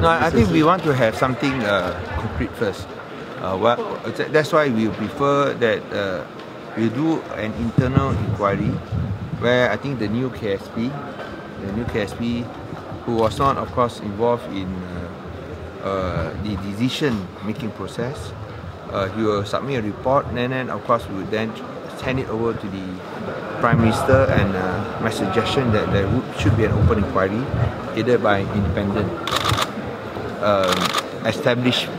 No, I think we want to have something concrete first. That's why we prefer that we do an internal inquiry where I think the new KSP, who was not, of course, involved in the decision-making process, he will submit a report, and then, of course, we will then send it over to the Prime Minister, and my suggestion that there should be an open inquiry headed by independent, established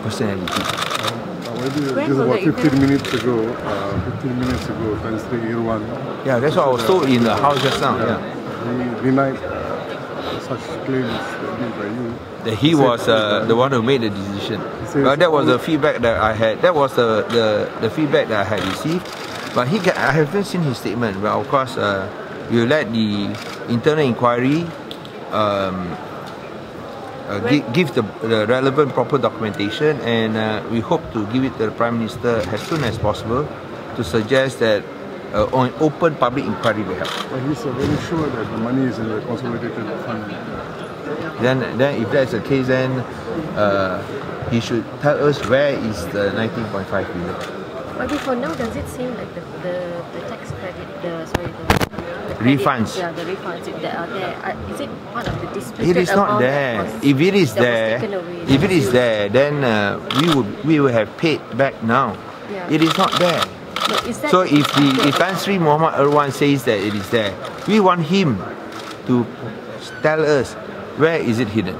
personality. Just about 15 minutes ago, Minister Irwan. Yeah, that's what I was told in the House just now. Yeah. He denied such claims made by you. That he was the one who made the decision. That was the feedback that I had. That was the feedback that I had received. But I haven't seen his statement. But of course, we'll let the internal inquiry give the relevant proper documentation, and we hope to give it to the Prime Minister as soon as possible to suggest that an open public inquiry will help. But he's very sure that the money is in the Consolidated Fund. Then if that's the case, then he should tell us where is the 19.5 billion. But for now, does it seem like the tax credit, the refunds? Yeah, the refunds that are there. Is it part of the disputed It is not there. If it is there, then we would have paid back now. Yeah. It is not there. So if Tan Sri Mohamad Irwan says that it is there, we want him to tell us where is it hidden.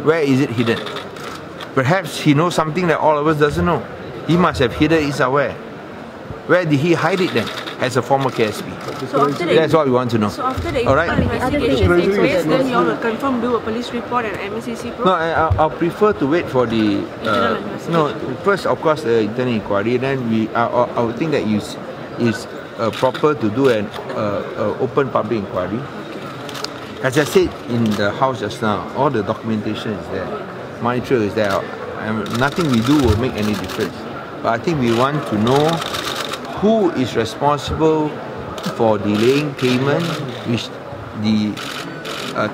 Where is it hidden? Perhaps he knows something that all of us doesn't know. He must have hidden it somewhere. Where did he hide it then? As a former KSP. So that's what we want to know. So after the investigation takes place, then you all will confirm do a police report and MSCC probe? No, I'll prefer to wait for the first, of course, the internal inquiry. Then I would think that is proper to do an open public inquiry. As I said in the House just now, all the documentation is there, monetary is there. Nothing we do will make any difference. But I think we want to know who is responsible for delaying payment, which the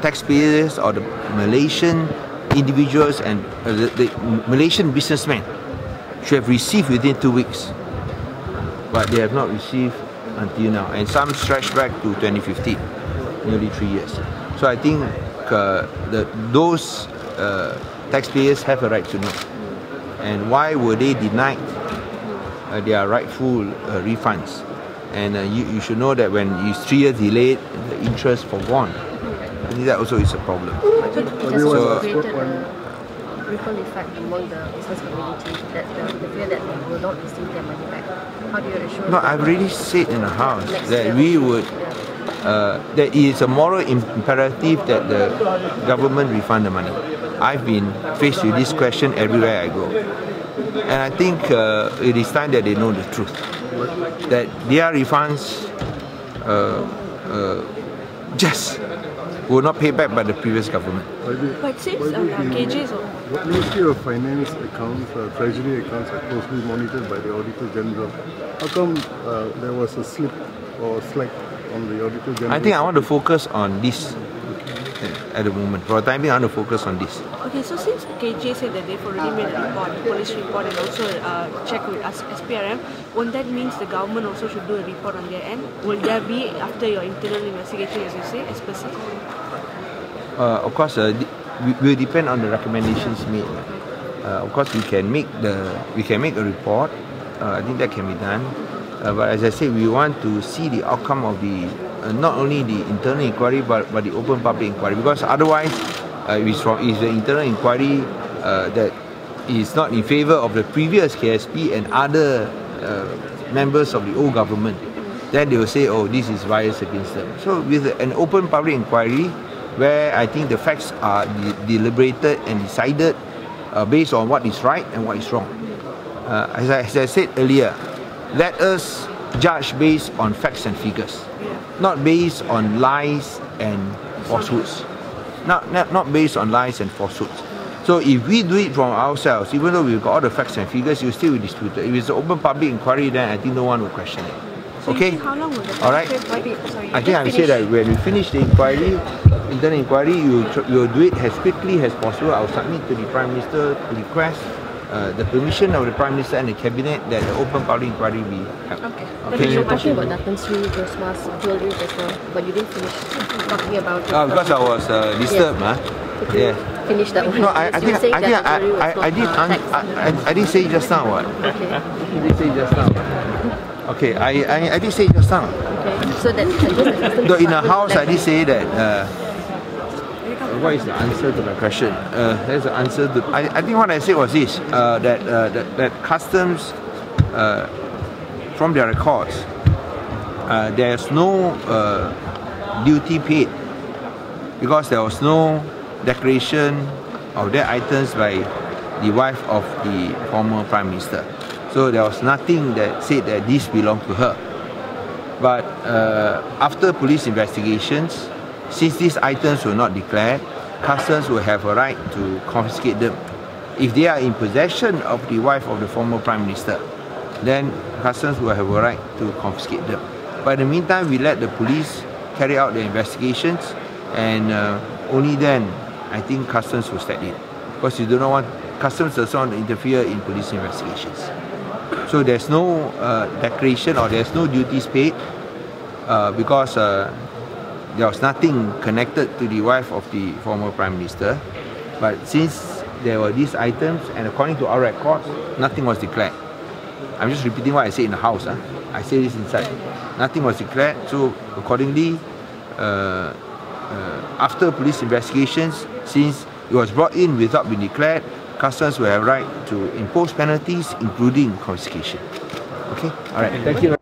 taxpayers or the Malaysian individuals and the Malaysian businessmen should have received within 2 weeks. But they have not received until now. And some stretch back to 2015, nearly 3 years. So I think those taxpayers have a right to know. And why were they denied their rightful refunds? And you should know that when it's 3 years delayed, the interest forgone. I think that also is a problem. So, created a ripple effect among the business community, that the fear that they will not receive their money back. How do you assure? No, I've already said in the House that we would. That it is a moral imperative that the government refund the money. I've been faced with this question everywhere I go. And I think it is time that they know the truth. That their refunds just were not paid back by the previous government. But since KJ's... Ministry of Finance accounts, Treasury accounts are closely monitored by the Auditor General. How come there was a slip or slack on the Auditor General? I think I want to focus on this at the moment. For the time being, I want to focus on this. Okay, so since KJ said that they've already made a report, a police report, and also check with us, SPRM, won't that means the government also should do a report on their end? Will there be, after your internal investigation, as you say, as per se? Of course, it will depend on the recommendations made. Of course, we can make a report. I think that can be done. But as I said, we want to see the outcome of the not only the internal inquiry but the open public inquiry, because otherwise, if the internal inquiry that is not in favour of the previous KSP and other members of the old government, then they will say, oh, this is bias against them. So with an open public inquiry, where I think the facts are deliberated and decided based on what is right and what is wrong. As I said earlier, let us judge based on facts and figures, not based on lies and falsehoods. Not based on lies and falsehoods. So if we do it from ourselves, even though we've got all the facts and figures, you still will dispute it. If it's an open public inquiry, then I think no one will question it. Okay? How long will the All right. Sorry. I think I say that when we finish the inquiry, internal inquiry, you'll do it as quickly as possible. I'll submit to the Prime Minister to request the permission of the Prime Minister and the Cabinet that the open public inquiry be held. Okay. Okay. You were talking about Datan's jewelry just now, but you didn't finish talking about it. Because I was disturbed, Yes. Finish that one. No, I did say just now. What? Okay. I did say just now. Okay, I did say just now. Okay. So that Though in a house, I did say that. What is the answer to my question? There's the answer to. I think what I said was this: that customs, from their records, there's no duty paid because there was no declaration of their items by the wife of the former Prime Minister. So there was nothing that said that this belonged to her. But after police investigations, since these items were not declared, customs will have a right to confiscate them. If they are in possession of the wife of the former Prime Minister, then customs will have a right to confiscate them. But in the meantime, we let the police carry out the investigations, and only then I think customs will step in, because you do not want customs does not interfere in police investigations. So there's no declaration or there's no duties paid because there was nothing connected to the wife of the former Prime Minister. But since there were these items, and according to our records, nothing was declared. I'm just repeating what I said in the house. I say this inside. Nothing was declared. So accordingly, after police investigations, since it was brought in without being declared, customs will have right to impose penalties, including confiscation. Okay? All right. Thank you.